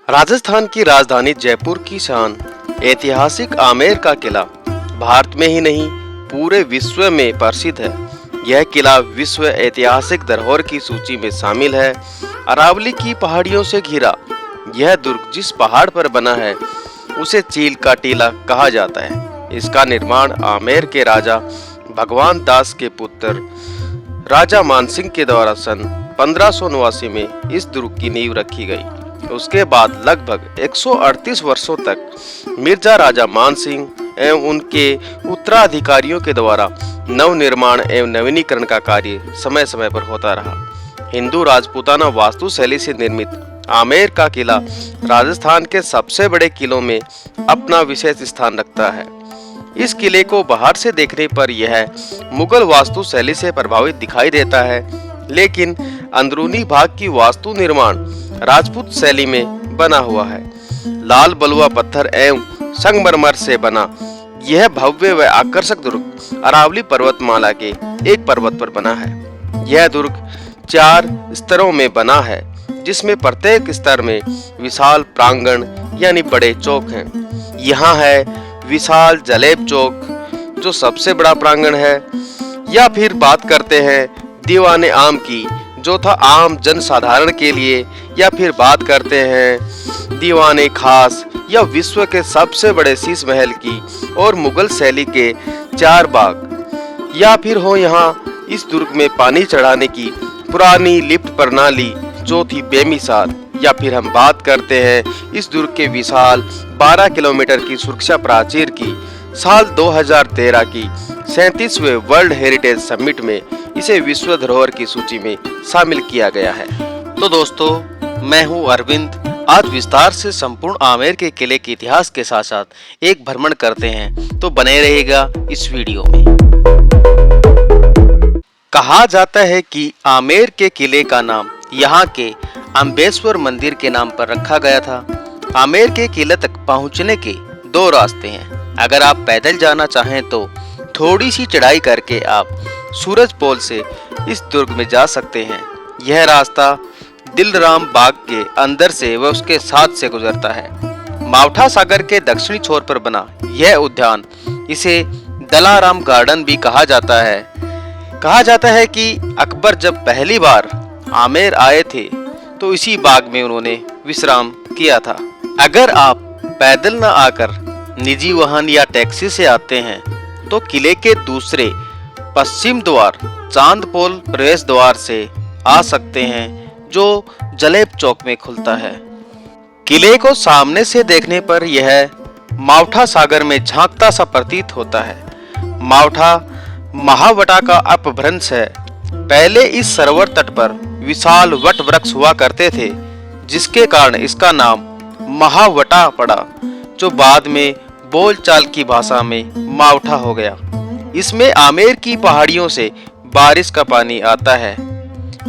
राजस्थान की राजधानी जयपुर की शान ऐतिहासिक आमेर का किला भारत में ही नहीं पूरे विश्व में प्रसिद्ध है। यह किला विश्व ऐतिहासिक धरोहर की सूची में शामिल है। अरावली की पहाड़ियों से घिरा यह दुर्ग जिस पहाड़ पर बना है उसे चील का टीला कहा जाता है। इसका निर्माण आमेर के राजा भगवान दास के पुत्र राजा मानसिंह के द्वारा सन 1589 में इस दुर्ग की नींव रखी गई। उसके बाद लगभग 138 वर्षों तक मिर्जा राजा मानसिंह एवं उनके उत्तराधिकारियों के द्वारा नव निर्माण एवं नवीनीकरण का कार्य समय समय पर होता रहा। हिंदू राजपूताना वास्तुशैली से निर्मित आमेर का किला राजस्थान के सबसे बड़े किलों में अपना विशेष स्थान रखता है। इस किले को बाहर से देखने पर यह मुगल वास्तुशैली से प्रभावित दिखाई देता है, लेकिन अंदरूनी भाग की वास्तु निर्माण राजपूत शैली में बना हुआ है। लाल बलुआ पत्थर एवं संगमरमर से बना यह भव्य व आकर्षक दुर्ग अरावली पर्वतमाला के एक पर्वत पर बना है। यह दुर्ग 4 स्तरों में बना है, जिसमें प्रत्येक स्तर में विशाल प्रांगण यानी बड़े चौक हैं। यहाँ है विशाल जलेब चौक जो सबसे बड़ा प्रांगण है, या फिर बात करते हैं दीवाने आम की जो था आम जनसाधारण के लिए, या फिर बात करते हैं दीवाने खास या विश्व के सबसे बड़े शीश महल की और मुगल शैली के 4 बाग, या फिर हो यहाँ इस दुर्ग में पानी चढ़ाने की पुरानी लिफ्ट प्रणाली जो थी बेमिसाल, या फिर हम बात करते हैं इस दुर्ग के विशाल 12 किलोमीटर की सुरक्षा प्राचीर की साल 2013 की 37वें वर्ल्ड हेरिटेज समिट में इसे विश्व धरोहर की सूची में शामिल किया गया है। तो दोस्तों, मैं हूं अरविंद। आज विस्तार से संपूर्ण आमेर के किले के इतिहास के साथ साथ एक भ्रमण करते हैं, तो बने रहेगा इस वीडियो में। कहा जाता है कि आमेर के किले का नाम यहाँ के अम्बेश्वर मंदिर के नाम पर रखा गया था। आमेर के किले तक पहुँचने के 2 रास्ते हैं। अगर आप पैदल जाना चाहें तो थोड़ी सी चढ़ाई करके आप सूरज पोल से इस दुर्ग में जा सकते हैं। यह रास्ता दिलराम बाग के अंदर से व उसके साथ से गुजरता है। मावठा सागर के दक्षिणी छोर पर बना यह उद्यान, इसे दलाराम गार्डन भी कहा जाता है। कहा जाता है कि अकबर जब पहली बार आमेर आए थे तो इसी बाग में उन्होंने विश्राम किया था। अगर आप पैदल न आकर निजी वाहन या टैक्सी से आते हैं तो किले के दूसरे पश्चिम द्वार चांदपोल प्रवेश द्वार से आ सकते हैं, जो जलेब चौक में खुलता है। किले को सामने से देखने पर यह मावठा सागर में झांकता सा प्रतीत होता है। मावठा महावटा का अपभ्रंश है। पहले इस सरोवर तट पर विशाल वट वृक्ष हुआ करते थे, जिसके कारण इसका नाम महावटा पड़ा, जो बाद में बोलचाल की भाषा में मावठा हो गया। इसमें आमेर की पहाड़ियों से बारिश का पानी आता है।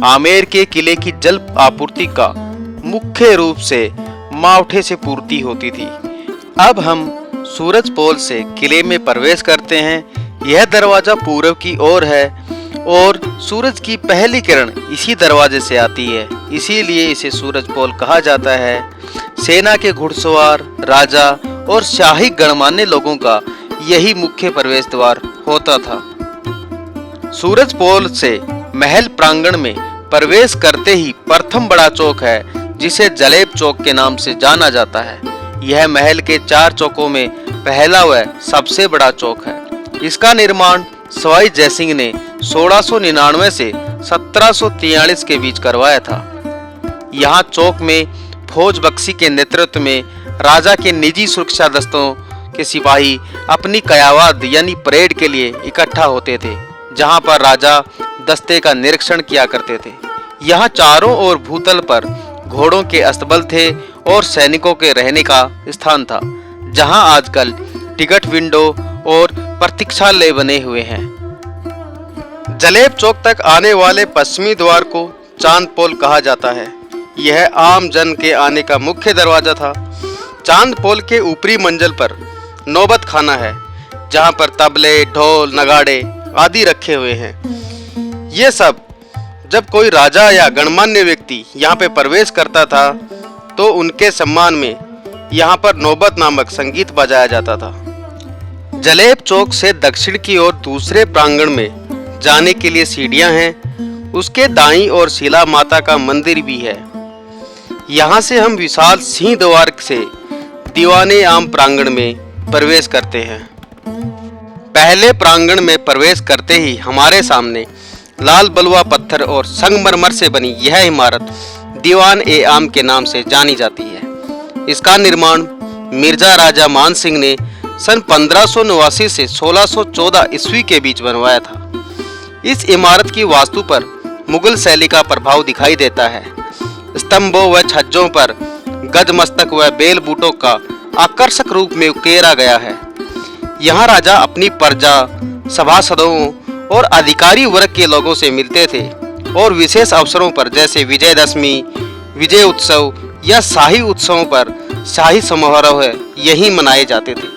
आमेर के किले की जल आपूर्ति का मुख्य रूप से मावठे से पूर्ति होती थी। अब हम सूरज पोल से किले में प्रवेश करते हैं। यह दरवाजा पूर्व की ओर है और सूरज की पहली किरण इसी दरवाजे से आती है, इसीलिए इसे सूरज पोल कहा जाता है। सेना के घुड़सवार, राजा और शाही गणमान्य लोगों का यही मुख्य प्रवेश द्वार होता था। सूरज पोल से महल प्रांगण में प्रवेश करते ही प्रथम बड़ा चौक है, जिसे जलेब चौक के नाम से जाना जाता है। यह महल के 4 चौकों में पहला व सबसे बड़ा चौक है। इसका निर्माण सवाई जयसिंह ने 1699 से 1743 के बीच करवाया था। यहाँ चौक में फौज बख्शी के नेतृत्व में राजा के निजी सुरक्षा दस्तों के सिपाही अपनी कयावाद यानी परेड के लिए इकट्ठा होते थे, जहाँ पर राजा दस्ते का निरीक्षण किया करते थे। यहाँ चारों ओर भूतल पर घोड़ों के अस्तबल थे और सैनिकों के रहने का स्थान था, जहाँ आजकल टिकट विंडो और प्रतीक्षालय बने हुए हैं। जलेब चौक तक आने वाले पश्चिमी द्वार को चांदपोल कहा जाता है। यह आम जन के आने का मुख्य दरवाजा था। चांदपोल के ऊपरी मंजिल पर नौबत खाना है, जहां पर तबले, ढोल, नगाड़े आदि रखे हुए हैं। ये सब जब कोई राजा या गणमान्य व्यक्ति यहाँ पे प्रवेश करता था तो उनके सम्मान में यहाँ पर नौबत नामक संगीत बजाया जाता था। जलेब चौक से दक्षिण की ओर दूसरे प्रांगण में जाने के लिए सीढ़ियां हैं। उसके दाईं ओर शिला माता का मंदिर भी है। यहाँ से हम विशाल सिंह द्वार से दीवाने आम प्रांगण में प्रवेश करते हैं। पहले प्रांगण में प्रवेश करते ही हमारे सामने लाल बलुआ पत्थर और संगमरमर से बनी यह इमारत दीवान ए आम के नाम से जानी जाती है। इसका निर्माण मिर्जा राजा मान सिंह ने सन 1589 से 1614 ईस्वी के बीच बनवाया था। इस इमारत की वास्तु पर मुगल शैली का प्रभाव दिखाई देता है। स्तंभों व छज्जों पर गजमस्तक व बेल बूटों का आकर्षक रूप में उकेरा गया है। यहाँ राजा अपनी प्रजा, सभासदों और अधिकारी वर्ग के लोगों से मिलते थे और विशेष अवसरों पर जैसे विजयदशमी, विजय उत्सव या शाही उत्सवों पर शाही समारोह यहीं मनाए जाते थे।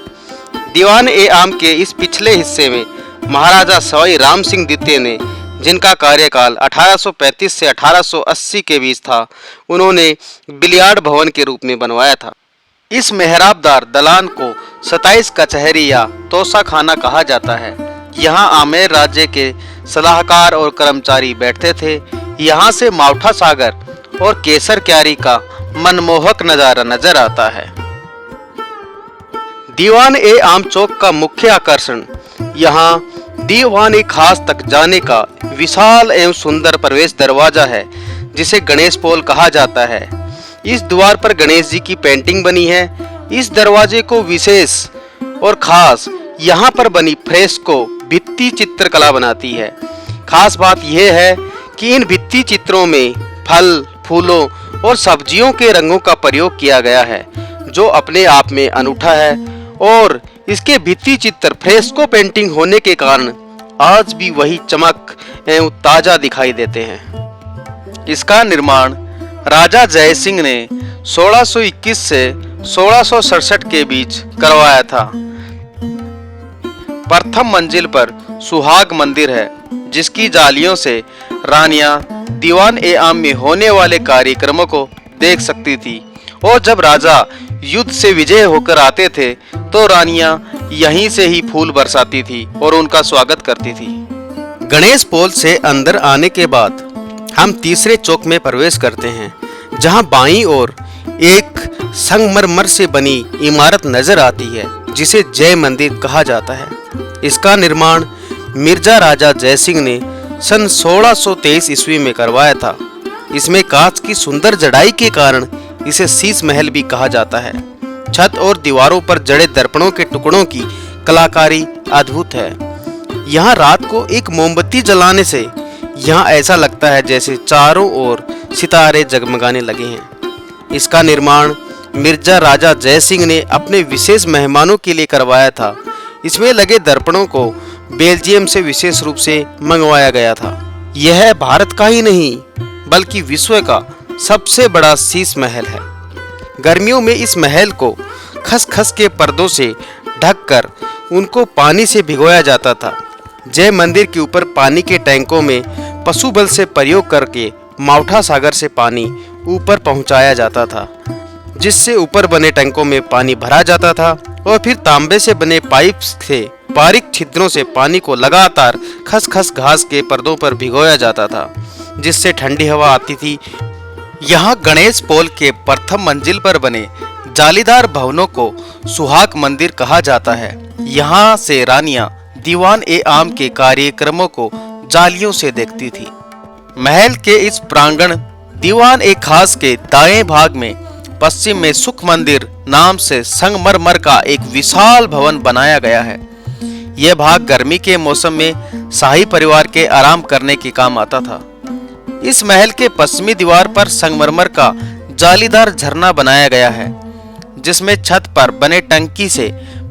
दीवान ए आम के इस पिछले हिस्से में महाराजा सवाई राम सिंह द्वितीय ने, जिनका कार्यकाल 1835 से 1880 के बीच था, उन्होंने बिलियार्ड भवन के रूप में बनवाया था। इस मेहराबदार दलान को 27 कचहरी या तोशाखाना कहा जाता है। यहाँ आमेर राज्य के सलाहकार और कर्मचारी बैठते थे। यहाँ से मावठा सागर और केसर क्यारी का मनमोहक नजारा नजर आता है। दीवान ए आम चौक का मुख्य आकर्षण यहाँ दीवान ए खास तक जाने का विशाल एवं सुंदर प्रवेश दरवाजा है, जिसे गणेश पोल कहा जाता है। इस द्वार पर गणेश जी की पेंटिंग बनी है। इस दरवाजे को विशेष और खास यहाँ पर बनी फ्रेस्को भित्ति चित्रकला बनाती है। खास बात यह है कि इन भित्ति चित्रों में फल, फूलों और सब्जियों के रंगों का प्रयोग किया गया है, जो अपने आप में अनूठा है और इसके भित्ति चित्र फ्रेस्को पेंटिंग होने के कारण आज भी वही चमक एवं ताजा दिखाई देते हैं। इसका निर्माण राजा जय सिंह ने 1621 से 1667 के बीच करवाया था। प्रथम मंजिल पर सुहाग मंदिर है, जिसकी जालियों से रानियां दीवान ए आम में होने वाले कार्यक्रमों को देख सकती थी और जब राजा युद्ध से विजय होकर आते थे तो रानियां यहीं से ही फूल बरसाती थी और उनका स्वागत करती थी। गणेश पोल से अंदर आने के बाद हम तीसरे चौक में प्रवेश करते हैं, जहां बाईं ओर एक संगमरमर से बनी इमारत नजर आती है, जिसे जय मंदिर कहा जाता है। इसका निर्माण मिर्जा राजा जय सिंह ने सन 1623 ईस्वी में करवाया था। इसमें कांच की सुंदर जड़ाई के कारण इसे शीश महल भी कहा जाता है। छत और दीवारों पर जड़े दर्पणों के टुकड़ों की कलाकारी अद्भुत है। यहाँ रात को एक मोमबत्ती जलाने से यहाँ ऐसा लगता है जैसे चारों ओर सितारे जगमगाने लगे हैं। इसका निर्माण मिर्जा राजा जय सिंह ने अपने विशेष मेहमानों के लिए करवाया था। इसमें लगे दर्पणों को बेल्जियम से विशेष रूप से मंगवाया गया था। यह भारत का ही नहीं बल्कि विश्व का सबसे बड़ा शीश महल है। गर्मियों में इस महल को खसखस के पर्दों से ढककर उनको पानी से भिगोया जाता था। जय मंदिर के ऊपर पानी के टैंकों में पशु बल से प्रयोग करके मावठा सागर से पानी ऊपर पहुंचाया जाता था, जिससे ऊपर बने टैंकों में पानी भरा जाता था और फिर तांबे से बने पाइप से बारीक छिद्रों से पानी को लगातार खसखस घास के पर्दों पर भिगोया जाता था, जिससे ठंडी हवा आती थी। यहाँ गणेश पोल के प्रथम मंजिल पर बने जालीदार भवनों को सुहाग मंदिर कहा जाता है। यहाँ से रानियां दीवान ए आम के कार्यक्रमों को जालियों से देखती थी। महल के इस प्रांगण दीवान ए खास के दाएं भाग में पश्चिम में सुख मंदिर नाम से संगमरमर का एक विशाल भवन बनाया गया है। यह भाग गर्मी के मौसम में शाही परिवार के आराम करने के काम आता था। इस महल के पश्चिमी दीवार पर संगमरमर का जालीदार झरना बनाया गया है, जिसमें छत पर बने टंकी से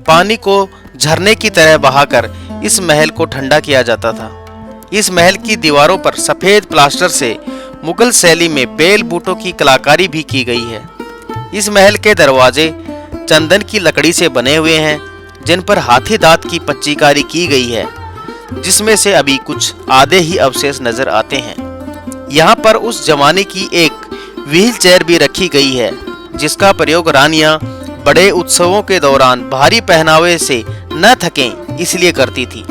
पानी को झरने की तरह बहाकर इस महल को ठंडा किया जाता था। इस महल की दीवारों पर सफेद प्लास्टर से मुगल शैली में बेल बूटों की कलाकारी भी की गई है। इस महल के दरवाजे चंदन की लकड़ी से बने हुए हैं, जिन पर हाथी दांत की पच्चीकारी की गई है, जिसमें से अभी कुछ आधे ही अवशेष नजर आते हैं। यहाँ पर उस जमाने की एक व्हील चेयर भी रखी गई है, जिसका प्रयोग रानियां बड़े उत्सवों के दौरान भारी पहनावे से न थकें इसलिए करती थी।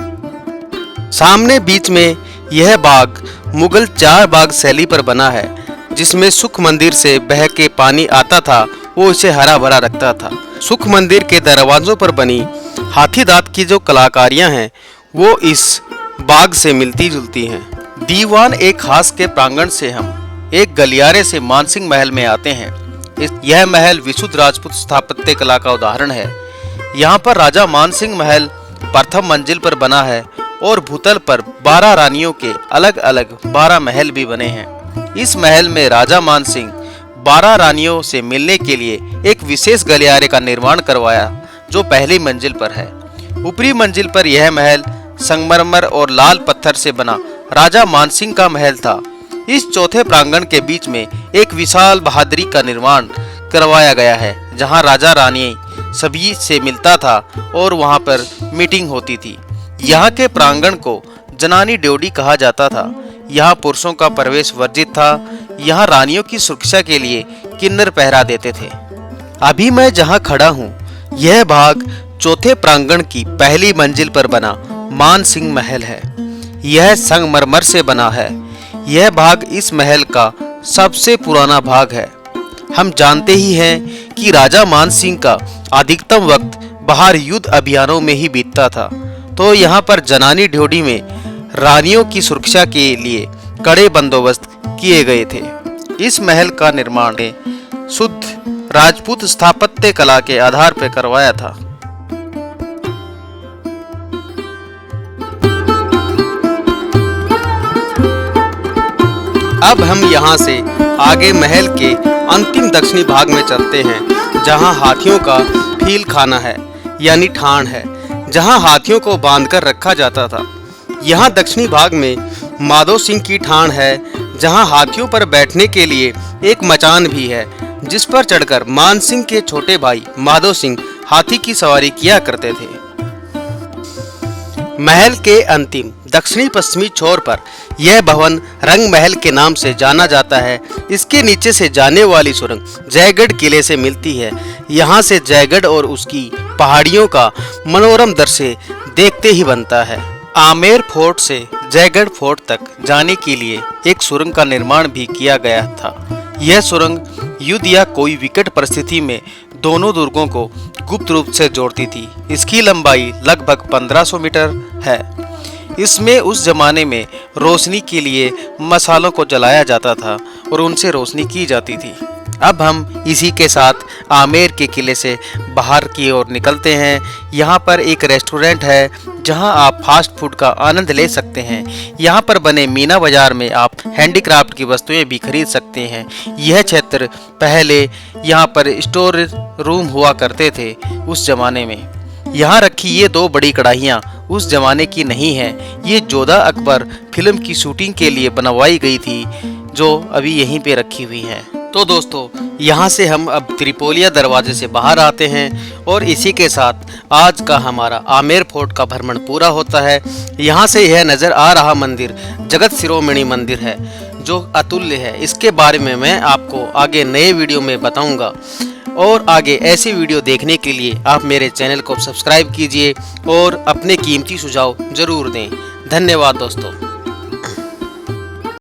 सामने बीच में यह बाग मुगल 4 बाग शैली पर बना है, जिसमें सुख मंदिर से बह के पानी आता था, वो इसे हरा भरा रखता था। सुख मंदिर के दरवाजों पर बनी हाथी दांत की जो कलाकारियां हैं वो इस बाग से मिलती जुलती हैं। दीवान एक खास के प्रांगण से हम एक गलियारे से मानसिंह महल में आते हैं। यह महल विशुद्ध राजपूत स्थापत्य कला का उदाहरण है। यहाँ पर राजा मानसिंह महल प्रथम मंजिल पर बना है और भूतल पर 12 रानियों के अलग अलग 12 महल भी बने हैं। इस महल में राजा मानसिंह 12 रानियों से मिलने के लिए एक विशेष गलियारे का निर्माण करवाया, जो पहली मंजिल पर है। ऊपरी मंजिल पर यह महल संगमरमर और लाल पत्थर से बना राजा मानसिंह का महल था। इस चौथे प्रांगण के बीच में एक विशाल बहादुरी का निर्माण करवाया गया है, जहां राजा रानी सभी से मिलता था और वहां पर मीटिंग होती थी। यहाँ के प्रांगण को जनानी ड्योढ़ी कहा जाता था। यहाँ पुरुषों का प्रवेश वर्जित था। यहाँ रानियों की सुरक्षा के लिए किन्नर पहरा देते थे। अभी मैं जहाँ खड़ा हूँ यह भाग चौथे प्रांगण की पहली मंजिल पर बना मानसिंह महल है। यह संगमरमर से बना है। यह भाग इस महल का सबसे पुराना भाग है। हम जानते ही हैं कि राजा मानसिंह का अधिकतम वक्त बाहर युद्ध अभियानों में ही बीतता था, तो यहाँ पर जनानी ड्योढ़ी में रानियों की सुरक्षा के लिए कड़े बंदोबस्त किए गए थे। इस महल का निर्माण शुद्ध राजपूत स्थापत्य कला के आधार पर करवाया था। अब हम यहाँ से आगे महल के अंतिम दक्षिणी भाग में चलते हैं, जहाँ हाथियों का फील खाना है यानी ठाण है, जहाँ हाथियों को बांधकर रखा जाता था। यहाँ दक्षिणी भाग में माधो सिंह की ठाण है, जहाँ हाथियों पर बैठने के लिए एक मचान भी है, जिस पर चढ़कर मानसिंह के छोटे भाई माधो सिंह हाथी की सवारी किया करते थे। महल के अंतिम दक्षिणी पश्चिमी छोर पर यह भवन रंग महल के नाम से जाना जाता है। इसके नीचे से जाने वाली सुरंग जयगढ़ किले से मिलती है। यहाँ से जयगढ़ और उसकी पहाड़ियों का मनोरम दृश्य देखते ही बनता है। आमेर फोर्ट से जयगढ़ फोर्ट तक जाने के लिए एक सुरंग का निर्माण भी किया गया था। यह सुरंग युद्ध या कोई विकट परिस्थिति में दोनों दुर्गों को गुप्त रूप से जोड़ती थी। इसकी लंबाई लगभग 1500 मीटर है। इसमें उस जमाने में रोशनी के लिए मसालों को जलाया जाता था और उनसे रोशनी की जाती थी। अब हम इसी के साथ आमेर के किले से बाहर की ओर निकलते हैं। यहाँ पर एक रेस्टोरेंट है जहाँ आप फास्ट फूड का आनंद ले सकते हैं। यहाँ पर बने मीना बाजार में आप हैंडीक्राफ्ट की वस्तुएं भी खरीद सकते हैं। यह क्षेत्र पहले यहाँ पर स्टोर रूम हुआ करते थे उस जमाने में। यहाँ रखी ये 2 बड़ी कढ़ाइयाँ उस जमाने की नहीं है। ये जोधा अकबर फिल्म की शूटिंग के लिए बनवाई गई थी, जो अभी यहीं पे रखी हुई है। तो दोस्तों, यहाँ से हम अब त्रिपोलिया दरवाजे से बाहर आते हैं और इसी के साथ आज का हमारा आमेर फोर्ट का भ्रमण पूरा होता है। यहाँ से यह नज़र आ रहा मंदिर जगत शिरोमणि मंदिर है, जो अतुल्य है। इसके बारे में मैं आपको आगे नए वीडियो में बताऊंगा। और आगे ऐसी वीडियो देखने के लिए आप मेरे चैनल को सब्सक्राइब कीजिए और अपने कीमती सुझाव जरूर दें। धन्यवाद दोस्तों।